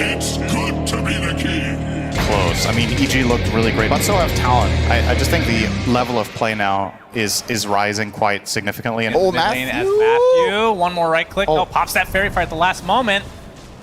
It's good to be the king. Close. I mean, EG looked really great, but so have Talon. I just think the level of play now is rising quite significantly. And Matthew! As Matthew, one more right click. Oh. No, pops that fairy fire at the last moment.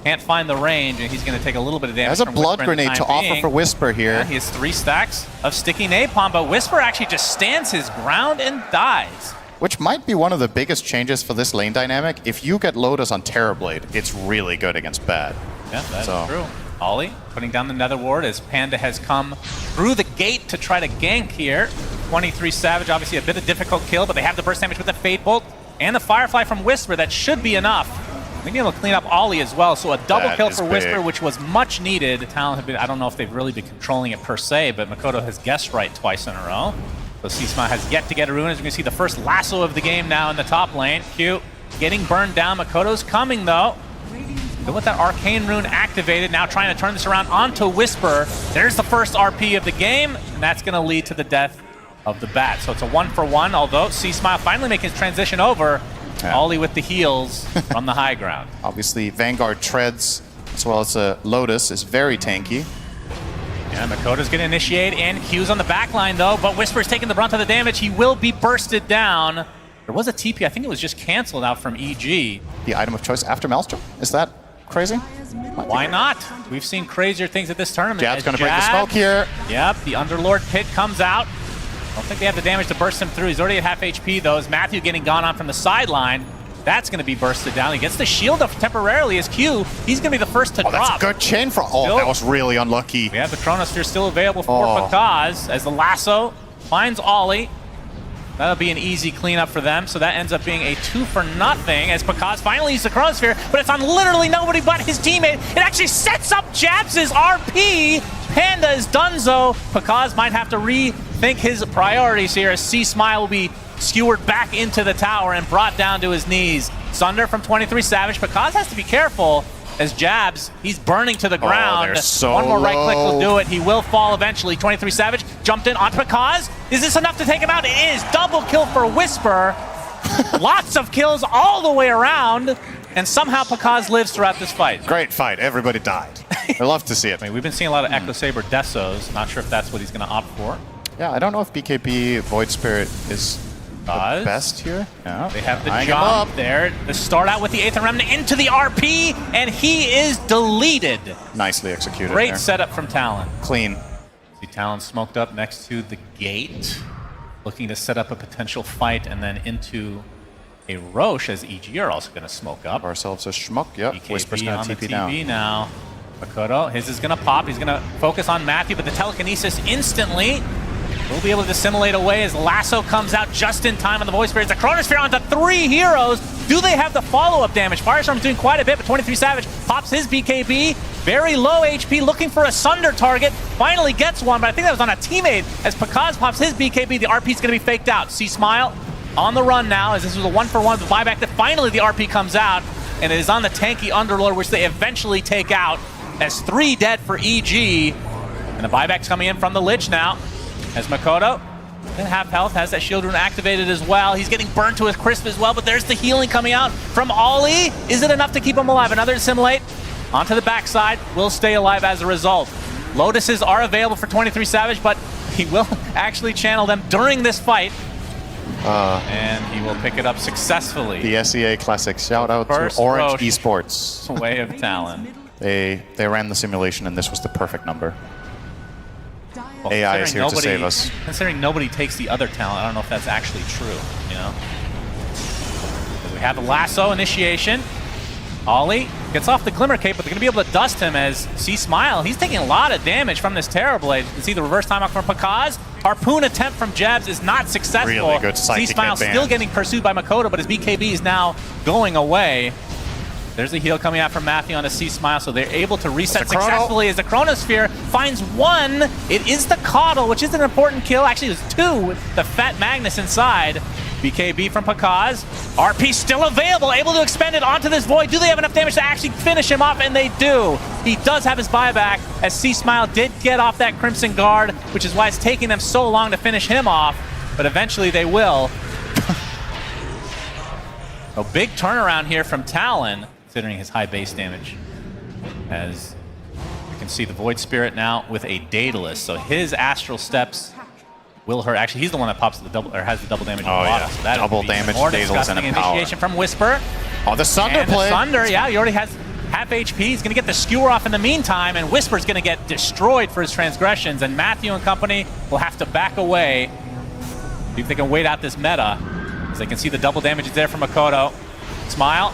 Can't find the range, and he's going to take a little bit of damage. There's a blood grenade to offer for Whisper here. Yeah, he has 3 stacks of sticky napalm, but Whisper actually just stands his ground and dies. Which might be one of the biggest changes for this lane dynamic. If you get Lotus on Terrorblade, it's really good against bad. Yeah, that's true. Ollie putting down the Nether Ward as Panda has come through the gate to try to gank here. 23 Savage, obviously a bit of difficult kill, but they have the burst damage with the Fade Bolt and the Firefly from Whisper. That should be enough. Maybe able to clean up Ollie as well, so a double kill for Whisper, which was much needed. Talon have been, I don't know if they've really been controlling it per se, but Makoto has guessed right twice in a row. So C-Smile has yet to get a rune. As you can see, the first lasso of the game now in the top lane. Q getting burned down. Makoto's coming though. Good with that Arcane Rune activated, now trying to turn this around onto Whisper. There's the first RP of the game, and that's going to lead to the death of the Bat. So it's a 1-for-1, although C-Smile finally making his transition over. Yeah. Ollie with the heals from the high ground. Obviously, Vanguard treads, as well as Lotus, is very tanky. Yeah, Makoto's going to initiate, and Q's on the back line, though, but Whisper's taking the brunt of the damage. He will be bursted down. There was a TP, I think it was just canceled out from EG. The item of choice after Maelstrom? Is that crazy? Why not? We've seen crazier things at this tournament. Jab's going to break the smoke here. Yep, the Underlord Pit comes out. I don't think they have the damage to burst him through. He's already at half HP, though, as Matthew getting gone on from the sideline. That's going to be bursted down. He gets the shield up temporarily as Q. He's going to be the first to drop. That's a good chain for... Oh, that was really unlucky. We have the Chronosphere still available for Pakaz as the lasso finds Ollie. That'll be an easy cleanup for them, so that ends up being a 2-for-0 as Pakaz finally uses the Chronosphere, but it's on literally nobody but his teammate. It actually sets up Jabs' RP. Panda is donezo. Pakaz might have to rethink his priorities here as C-Smile will be skewered back into the tower and brought down to his knees. Sunder from 23 Savage. Pakaz has to be careful as Jabs, he's burning to the ground. So one more right low. click will do it. He will fall eventually. 23 Savage jumped in onto Pakaz. Is this enough to take him out? It is. Double kill for Whisper. Lots of kills all the way around. And somehow Pakaz lives throughout this fight. Great fight. Everybody died. I love to see it. I mean, we've been seeing a lot of Echo Saber Desos. Not sure if that's what he's going to opt for. Yeah, I don't know if BKB Void Spirit is the best here. Yeah. They have the jump there. The start out with the Aether Remnant into the RP, and he is deleted. Nicely executed. Great there. setup from Talon. Clean. See Talon smoked up next to the gate, looking to set up a potential fight, and then into a Roche as EG are also going to smoke up. Ourselves a schmuck. Yep. BKB Whisper's going on to the TP TV now. Makoto, his is going to pop. He's going to focus on Matthew, but the telekinesis instantly will be able to dissimulate away as Lasso comes out just in time on the Void Spirit. It's a Chronosphere onto 3 heroes. Do they have the follow-up damage? Firestorm's doing quite a bit, but 23 Savage pops his BKB. Very low HP, looking for a Sunder target. Finally gets one, but I think that was on a teammate. As Pakaz pops his BKB, the RP's going to be faked out. C-Smile on the run now, as this was a 1-for-1 with buyback, that finally the RP comes out, and it is on the tanky Underlord, which they eventually take out, as 3 dead for EG. And the buyback's coming in from the Lich now, as Makoto, at half health, has that shield rune activated as well. He's getting burnt to his crisp as well, but there's the healing coming out from Ollie. Is it enough to keep him alive? Another assimilate onto the backside, will stay alive as a result. Lotuses are available for 23 Savage, but he will actually channel them during this fight. And he will pick it up successfui. The SEA Classic. Shout out to Orange Esports. Way of Talon. They ran the simulation, and this was the perfect number. Well, AI is here to save us. Considering nobody takes the other talent, I don't know if that's actually true, you know? We have a lasso initiation. Ollie gets off the Glimmer Cape, but they're going to be able to dust him as C-Smile. He's taking a lot of damage from this Terrorblade. You can see the reverse time out from Pakaz. Harpoon attempt from Jabs is not successful. Really good psychic C-Smile still getting pursued by Makoto, but his BKB is now going away. There's a heal coming out from Matthew on a C-Smile, so they're able to reset successfully as the Chronosphere finds 1. It is the Coddle, which is an important kill. Actually, it was 2 with the Fat Magnus inside. BKB from Pakaz. RP still available, able to expend it onto this Void. Do they have enough damage to actually finish him off? And they do. He does have his buyback, as C-Smile did get off that Crimson Guard, which is why it's taking them so long to finish him off. But eventually they will. A big turnaround here from Talon, considering his high base damage. As you can see the Void Spirit now with a Daedalus, so his Astral Steps will hurt. Actually, he's the one that pops the double or has the double damage. Oh yeah, so that double damage, more Daedalus, and a power. Initiation from Whisper. Oh, the Sunder and play. The Sunder, yeah, he already has half HP. He's going to get the Skewer off in the meantime, and Whisper's going to get destroyed for his transgressions, and Matthew and company will have to back away. See if they can wait out this meta, as they can see the double damage is there from Makoto. Smile.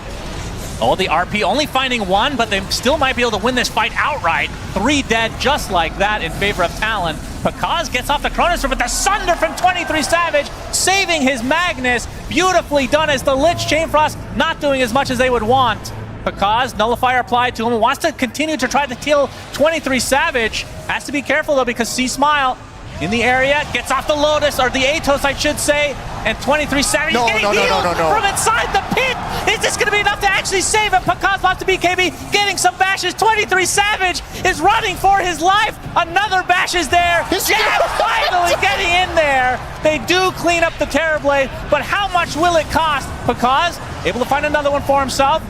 Oh, the RP only finding one, but they still might be able to win this fight outright. 3 dead just like that in favor of Talon. Pakaz gets off the Chronosphere, but the Sunder from 23 Savage, saving his Magnus. Beautifully done as the Lich Chainfrost not doing as much as they would want. Pakaz, Nullifier applied to him, wants to continue to try to kill 23 Savage. Has to be careful though, because C-Smile in the area, gets off the Lotus, or the Atos I should say, and 23 Savage is getting healed from inside the pit! Is this gonna be enough to actually save it? Pakaz off to BKB, getting some bashes. 23 Savage is running for his life! Another bash is there! Jab finally getting in there! They do clean up the Terrorblade, but how much will it cost? Pakaz able to find another one for himself.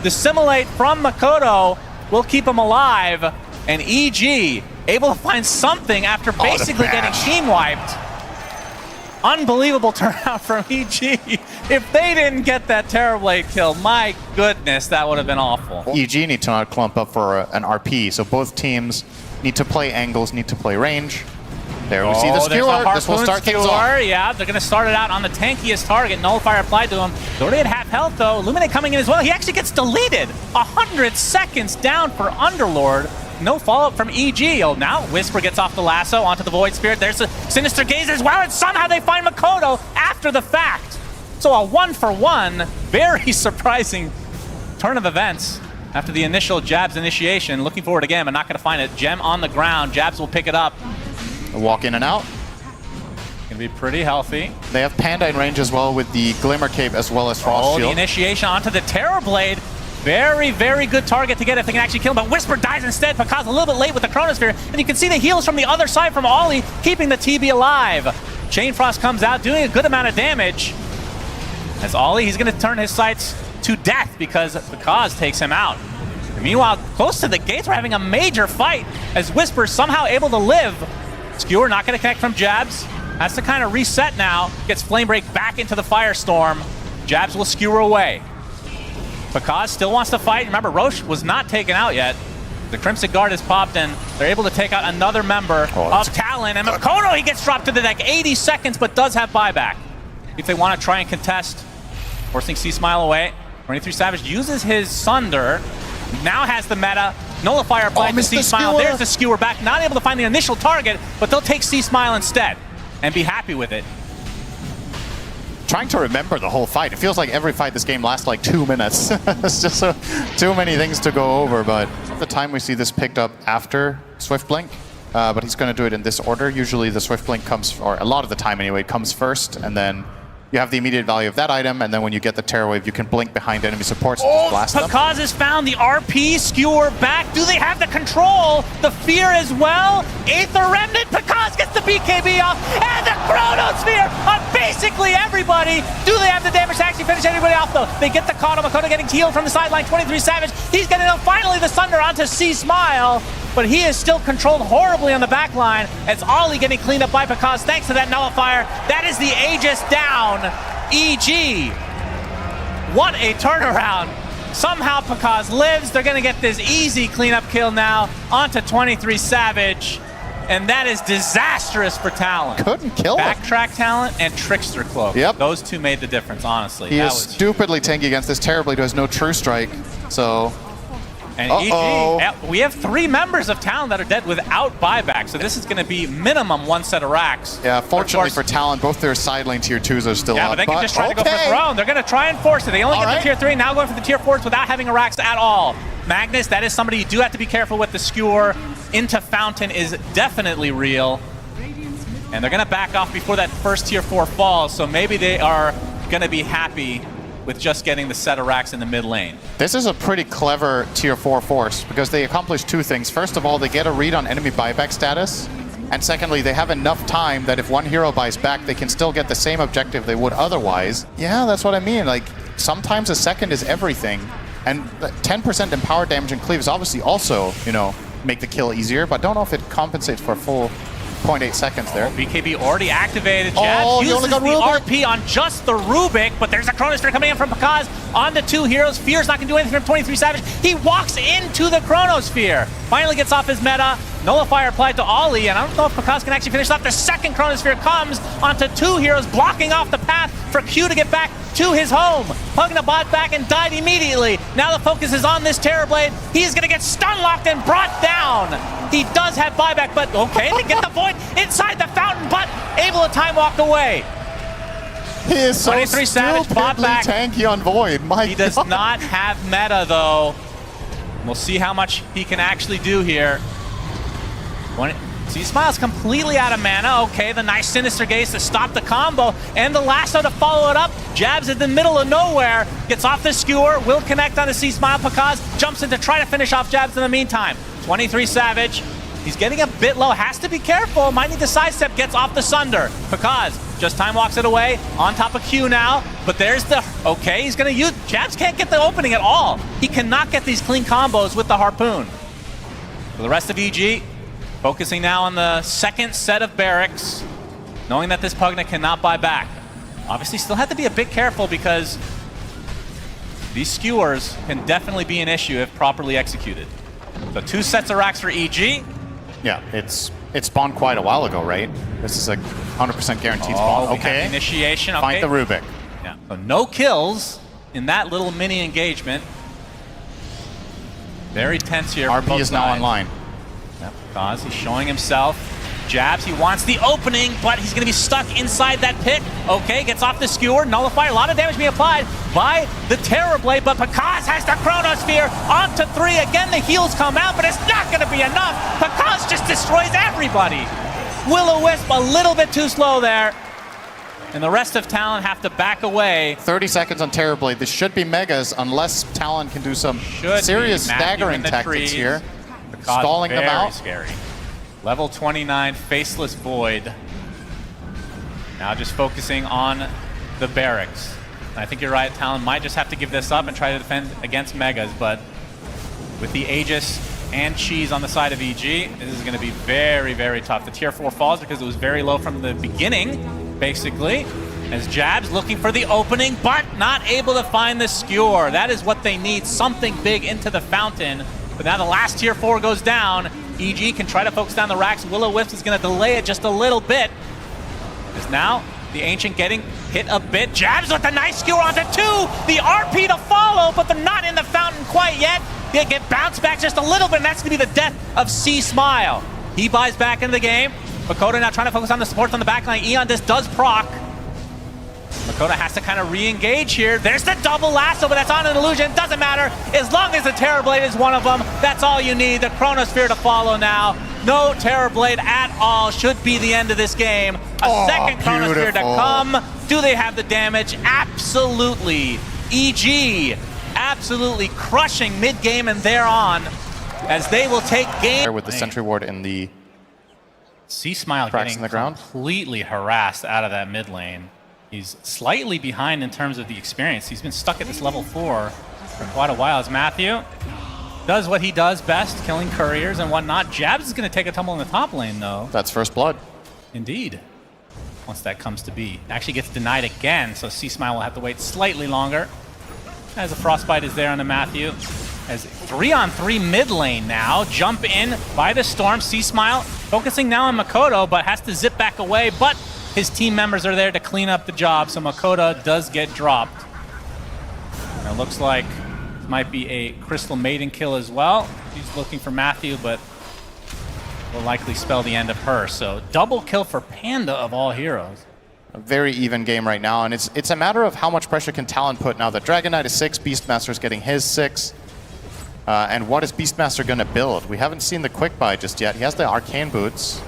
Dissimulate from Makoto will keep him alive, and EG able to find something after basically getting team wiped. Unbelievable turnout from EG. If they didn't get that Terrorblade kill, my goodness, that would have been awful. EG need to not clump up for an RP, so both teams need to play angles, need to play range. There we see the Skewer. This will start things off. Yeah, they're going to start it out on the tankiest target. Nullifier applied to him. They're already at half health though. Illuminate coming in as well. He actually gets deleted. 100 seconds down for Underlord. No follow-up from EG. Oh, now Whisper gets off the lasso onto the Void Spirit. There's a Sinister Gaze as well, and somehow they find Makoto after the fact. So a 1-for-1, very surprising turn of events after the initial Jabs initiation. Looking forward again, but not going to find it. Gem on the ground. Jabs will pick it up. Walk in and out. Gonna be pretty healthy. They have Panda in range as well with the Glimmer Cape as well as Frost Shield. The initiation onto the Terrorblade. Very, very good target to get if they can actually kill him, but Whisper dies instead. Pakaz a little bit late with the Chronosphere, and you can see the heals from the other side from Ollie, keeping the TB alive. Chainfrost comes out, doing a good amount of damage. As Ollie, he's going to turn his sights to death because Pakaz takes him out. And meanwhile, close to the gates, we're having a major fight as Whisper somehow able to live. Skewer not going to connect from Jabs. Has to kind of reset now. Gets Flame Break back into the Firestorm. Jabs will skewer away. Pakaz still wants to fight. Remember, Roche was not taken out yet. The Crimson Guard has popped in. They're able to take out another member of Talon. And Makoto, he gets dropped to the deck. 80 seconds, but does have buyback. If they want to try and contest, forcing C-Smile away. 23 Savage uses his Sunder. Now has the meta. Nullifier applied to C-Smile. There's the Skewer back. Not able to find the initial target, but they'll take C-Smile instead and be happy with it. Trying to remember the whole fight. It feels like every fight this game lasts like 2 minutes. It's just too many things to go over, but at the time we see this picked up after Swift Blink, but he's going to do it in this order. Usually the Swift Blink comes, or a lot of the time anyway, comes first, and then you have the immediate value of that item, and then when you get the Terror Wave, you can blink behind enemy supports and just blast them. Pakaz has found the RP, Skewer back. Do they have the control? The Fear as well? Aether Remnant, Pakaz gets the BKB off, and the Chronosphere on basically everybody. Do they have the damage to actually finish everybody off though? They get the Kono, Makoto getting healed from the sideline, 23 Savage. He's getting finally the Sunder onto C-Smile, but he is still controlled horribly on the back line as Ollie getting cleaned up by Pakaz thanks to that Nullifier. That is the Aegis down. EG. What a turnaround. Somehow Pakaz lives. They're going to get this easy cleanup kill now onto 23 Savage. And that is disastrous for Talon. Couldn't kill him. Backtrack Talent and Trickster Cloak. Yep. Those two made the difference, honestly. He is stupidly tanky against this Terrorblade who has no True Strike. So... And EG, we have 3 members of Talon that are dead without buyback, so this is going to be minimum 1 set of racks. Yeah, fortunately for Talon, both their side lane tier 2s are still up. Yeah, but they can just try to go for Throne. They're going to try and force it. They only get the tier 3, now going for the tier 4s without having a racks at all. Magnus, that is somebody you do have to be careful with. The Skewer into Fountain is definitely real. And they're going to back off before that first tier 4 falls, so maybe they are going to be happy with just getting the set of racks in the mid lane. This is a pretty clever tier 4 force because they accomplish 2 things. First of all, they get a read on enemy buyback status. And secondly, they have enough time that if one hero buys back, they can still get the same objective they would otherwise. Yeah, that's what I mean. Like, sometimes a second is everything. And 10% in power damage and cleaves obviously also, you know, make the kill easier, but don't know if it compensates for a full 0.8 seconds there. BKB already activated. Jabs uses the RP on just the Rubik, but there's a Chronosphere coming in from Pakaz on the 2 heroes. Fear's not going to do anything from 23 Savage. He walks into the Chronosphere. Finally gets off his meta. Nullifier applied to Ollie, and I don't know if Pakaz can actually finish off. The second Chronosphere comes onto 2 heroes, blocking off the path for Q to get back to his home. Hugging the bot back and died immediately. Now the focus is on this Terrorblade. He's going to get stun locked and brought down. He does have buyback, but okay, they get the Void inside the fountain, but able to time walk away. He is so 23 Savage, bot back. tanky on Void. He does not have meta, though. We'll see how much he can actually do here. C-Smile's completely out of mana. Okay, the nice Sinister Gaze to stop the combo, and the lasso to follow it up. Jabs in the middle of nowhere, gets off the skewer, will connect on the C-Smile. Pakaz jumps in to try to finish off Jabs in the meantime. 23 Savage, he's getting a bit low, has to be careful, might need to sidestep, gets off the Sunder. Pakaz just time walks it away, on top of Q now, but there's the, okay, he's gonna use, Jabs can't get the opening at all. He cannot get these clean combos with the Harpoon. For the rest of EG, focusing now on the second set of barracks, knowing that this Pugna cannot buy back. Obviously still have to be a bit careful because these skewers can definitely be an issue if properly executed. So 2 sets of racks for EG. Yeah, it spawned quite a while ago, right? This is a 100% guaranteed spawn. Okay. Initiation, okay. Find the Rubik. Yeah. So no kills in that little mini engagement. Very tense here. RP is now online. Yep, Pakaz, he's showing himself. Jabs, he wants the opening, but he's going to be stuck inside that pit. Okay, gets off the skewer, Nullifier, a lot of damage being applied by the Terrorblade, but Pakaz has the Chronosphere onto 3. Again, the heals come out, but it's not going to be enough. Pakaz just destroys everybody. Will-O-Wisp a little bit too slow there, and the rest of Talon have to back away. 30 seconds on Terrorblade. This should be Megas unless Talon can do some serious staggering tactics here. Stalling them out. Scary. Level 29, Faceless Void. Now just focusing on the barracks. And I think you're right, Talon might just have to give this up and try to defend against Megas, but with the Aegis and Cheese on the side of EG, this is going to be very, very tough. The tier 4 falls because it was very low from the beginning, basically, as Jabs looking for the opening, but not able to find the skewer. That is what they need, something big into the fountain. But now the last tier 4 goes down. EG can try to focus down the racks. Will-O-Wisp is going to delay it just a little bit. As now the Ancient getting hit a bit. Jabs with a nice skewer onto 2. The RP to follow, but they're not in the fountain quite yet. They get bounced back just a little bit, and that's going to be the death of C-Smile. He buys back into the game. Makoto now trying to focus on the supports on the backline. Eon this does proc. Makoto has to kind of re-engage here. There's the double lasso, but that's on an illusion. Doesn't matter. As long as the Terrorblade is one of them, that's all you need. The Chronosphere to follow now. No Terrorblade at all. Should be the end of this game. A second Chronosphere to come. Do they have the damage? Absolutely. EG absolutely crushing mid-game and thereon as they will take game. With the Sentry Ward in the C-Smile getting completely harassed out of that mid lane. He's slightly behind in terms of the experience. He's been stuck at this level 4 for quite a while as Matthew does what he does best, killing couriers and whatnot. Jabs is going to take a tumble in the top lane, though. That's first blood. Indeed. Once that comes to be. Actually gets denied again, so C-Smile will have to wait slightly longer. As a Frostbite is there on the Matthew. As 3-on-3 mid lane now. Jump in by the Storm. C-Smile focusing now on Makoto, but has to zip back away. But his team members are there to clean up the job, so Makoto does get dropped. And it looks like it might be a Crystal Maiden kill as well. He's looking for Matthew, but will likely spell the end of her. So double kill for Panda of all heroes. A very even game right now, and it's a matter of how much pressure can Talon put now that Dragon Knight is 6, Beastmaster is getting his 6. And what is Beastmaster going to build? We haven't seen the quick buy just yet. He has the Arcane Boots.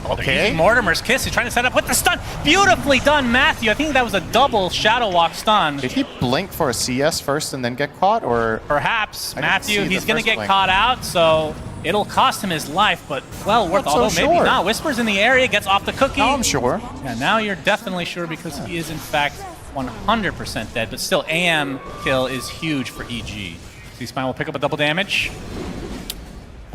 Okay. Mortimer's Kiss. He's trying to set up with the stun. Beautifully done, Matthew. I think that was a double Shadow Walk stun. Did he blink for a CS first and then get caught, or? Perhaps. Matthew, he's going to get caught out, so it'll cost him his life, but well worth, although maybe not. Whispers in the area, gets off the cookie. Now I'm sure. Yeah, now you're definitely sure because he is in fact 100% dead, but still AM kill is huge for EG. C-Smile will pick up a double damage.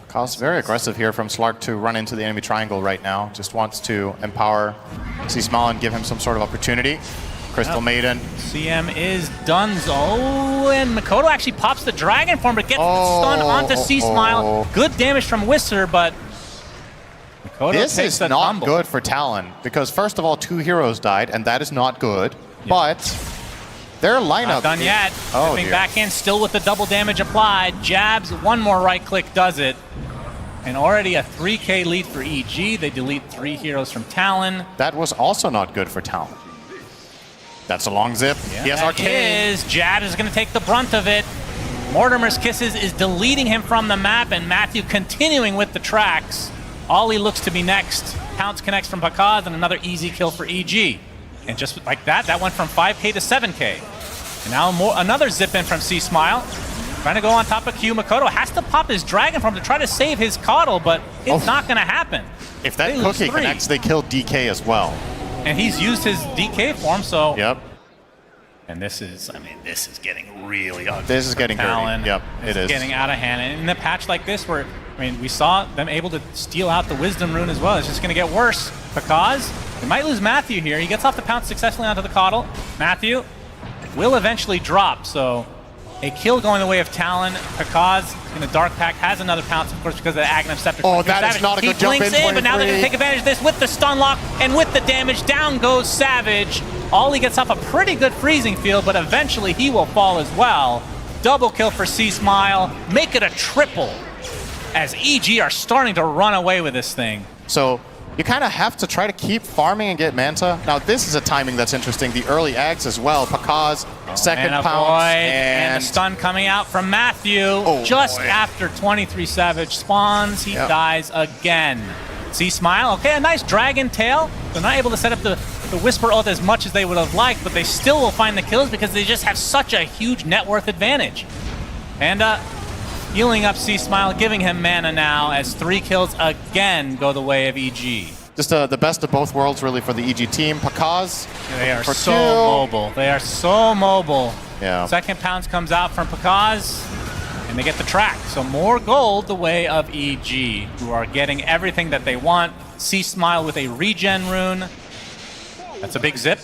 Cause very aggressive here from Slark to run into the enemy triangle right now. Just wants to empower C-Smile and give him some sort of opportunity. Crystal Maiden. CM is Dunzo, and Makoto actually pops the Dragon Form, but gets the stun onto C-Smile. Good damage from Whistler, but Makoto this takes is the not tumble. good for Talon, because first of all, 2 heroes died, and that is not good. But their lineup... Not done yet. Stepping back in, still with the double damage applied. Jabs, one more right click does it. And already a 3K lead for EG. They delete 3 heroes from Talon. That was also not good for Talon. That's a long zip. Yeah, he has Arcane. Jabs is going to take the brunt of it. Mortimer's Kisses is deleting him from the map, and Matthew continuing with the tracks. Ollie looks to be next. Pounce connects from Pakaz, and another easy kill for EG. And just like that, that went from 5K to 7K. And now another zip in from C-Smile. Trying to go on top of Q. Makoto has to pop his Dragon Form to try to save his Coddle, but it's not going to happen. If that cookie connects, they kill DK as well. And he's used his DK form, so... Yep. And this is, I mean, this is getting really ugly. This is getting dirty. Yep, it is. Getting out of hand. And in a patch like this where, I mean, we saw them able to steal out the Wisdom Rune as well. It's just going to get worse. Because they might lose Matthew here. He gets off the pounce successfully onto the Coddle. Matthew will eventually drop, so a kill going the way of Talon. Pakaz in the Dark Pact has another pounce, of course, because of the Aghanim Scepter. Oh, that is not a good jump in. He blinks in, but now they're going to take advantage of this with the stun lock and with the damage. Down goes Savage. Ollie gets off a pretty good freezing field, but eventually he will fall as well. Double kill for C-Smile. Make it a triple as EG are starting to run away with this thing. So you kind of have to try to keep farming and get Manta. Now this is a timing that's interesting. The early Ags as well. Pakaz, second pounce. And the stun coming out from Matthew. Just after 23 Savage spawns, he dies again. C-Smile, okay, a nice Dragon Tail. They're not able to set up the Whisper ult as much as they would have liked, but they still will find the kills because they just have such a huge net worth advantage. And healing up C-Smile, giving him mana now as 3 kills again go the way of EG. Just the best of both worlds, really, for the EG team. Pakaz. They are so mobile. They are so mobile. Yeah. Second pounce comes out from Pakaz, and they get the track. So more gold the way of EG, who are getting everything that they want. C-Smile with a regen rune. That's a big zip.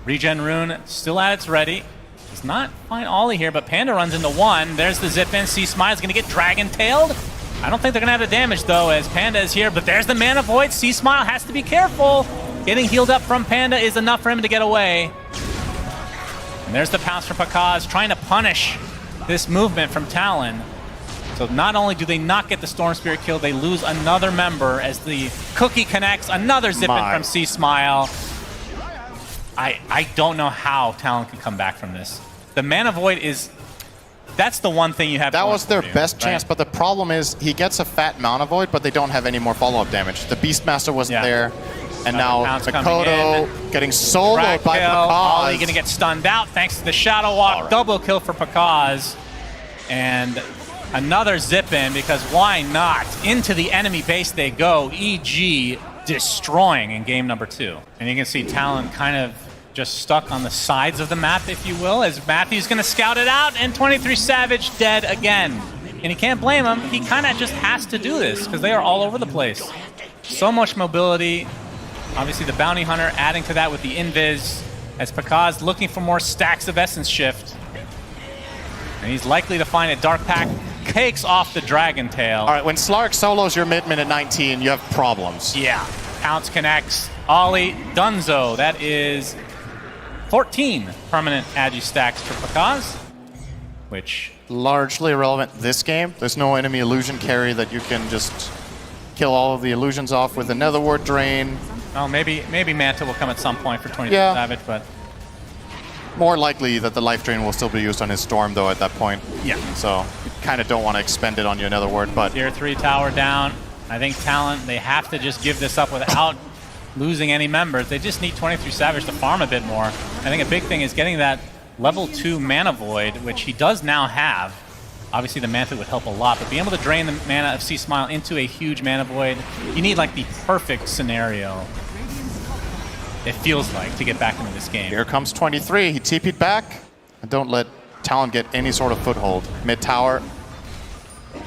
Regen rune still at its ready. Does not find Ollie here, but Panda runs into one. There's the zip in. C-Smile is going to get Dragon-tailed. I don't think they're going to have the damage, though, as Panda is here. But there's the Mana Void. C-Smile has to be careful. Getting healed up from Panda is enough for him to get away. And there's the pounce from Pakaz, trying to punish this movement from Talon. So not only do they not get the Storm Spirit kill, they lose another member as the cookie connects. Another zip in from C-Smile. I don't know how Talon can come back from this. The Mana Void is... That's the one thing you have. That was their best chance, but the problem is he gets a fat Mana Void, but they don't have any more follow-up damage. The Beastmaster wasn't there, and now Makoto getting soloed by Pakaz. Ollie going to get stunned out thanks to the Shadow Walk. Double kill for Pakaz. And another zip in, because why not? Into the enemy base they go. EG destroying in game number 2. And you can see Talon kind of just stuck on the sides of the map, if you will, as Matthew's going to scout it out, and 23 Savage dead again. And he can't blame him. He kind of just has to do this because they are all over the place. So much mobility. Obviously, the Bounty Hunter adding to that with the Invis, as Pakaz looking for more stacks of Essence Shift. And he's likely to find a Dark Pact. Takes off the Dragon Tail. All right, when Slark solos your mid-min at 19, you have problems. Yeah. Pounce connects. Ollie, Dunzo. That is 14 permanent Agi stacks for Pakaz, which... largely irrelevant this game. There's no enemy illusion carry that you can just kill all of the illusions off with another ward drain. Oh, maybe Manta will come at some point for 23 Savage, but... more likely that the life drain will still be used on his Storm, though, at that point. Yeah. So you kind of don't want to expend it on your Nether Ward, but... Tier 3 tower down. I think Talon, they have to just give this up without losing any members. They just need 23 Savage to farm a bit more. I think a big thing is getting that level 2 Mana Void, which he does now have. Obviously, the Manta would help a lot, but being able to drain the mana of C-Smile into a huge Mana Void, you need, like, the perfect scenario, it feels like, to get back into this game. Here comes 23. He TP'd back. And don't let Talon get any sort of foothold. Mid tower.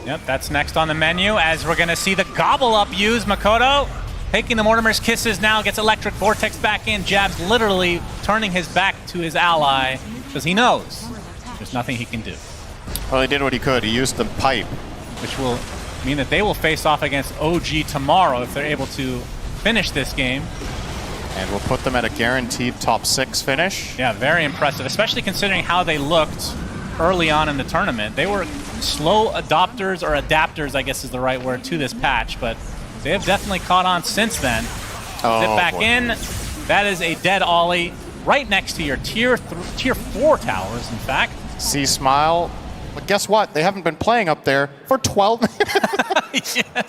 Yep, that's next on the menu as we're going to see the gobble up use. Makoto taking the Mortimer's Kisses now, gets Electric Vortex back in. Jab's literally turning his back to his ally because he knows there's nothing he can do. Well, he did what he could. He used the pipe. Which will mean that they will face off against OG tomorrow if they're able to finish this game. And we'll put them at a guaranteed top 6 finish. Yeah, very impressive, especially considering how they looked early on in the tournament. They were slow adopters, or adapters, I guess is the right word, to this patch, but they have definitely caught on since then. Oh, Zip back boy. in. That is a dead ollie right next to your tier 4 towers, in fact. See Smile. But guess what? They haven't been playing up there for 12 minutes. Yeah.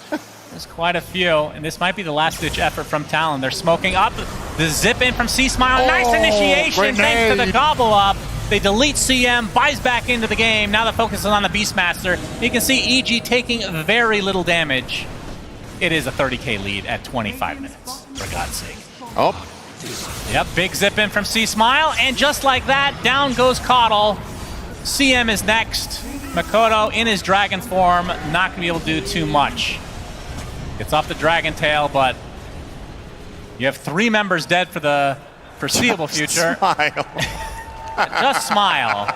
There's quite a few, and this might be the last-ditch effort from Talon. They're smoking up. The zip in from C-Smile. Nice initiation thanks to the gobble up. They delete CM, buys back into the game. Now the focus is on the Beastmaster. You can see EG taking very little damage. It is a 30k lead at 25 minutes, for God's sake. Oh, Yep, big zip in from C-Smile, and just like that, down goes Coddle. CM is next. Makoto in his dragon form, not going to be able to do too much. Gets off the dragon tail, but you have 3 members dead for the foreseeable future. Smile. Just smile.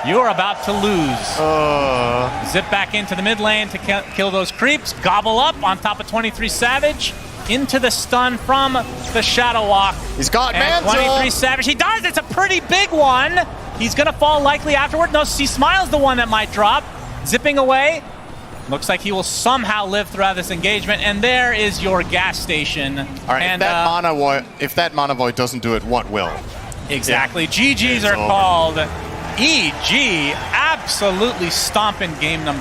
You are about to lose. Zip back into the mid lane to kill those creeps. Gobble up on top of 23 Savage. Into the stun from the Shadow Walk. He's got and mantle. 23 Savage. He does. It's a pretty big one. He's going to fall likely afterward. No, C-Smile's the one that might drop. Zipping away. Looks like he will somehow live throughout this engagement. And there is your gas station. All right, and, if that Mana Void doesn't do it, what will? Exactly. Yeah. GGs It's are over. called. EG absolutely stomping game number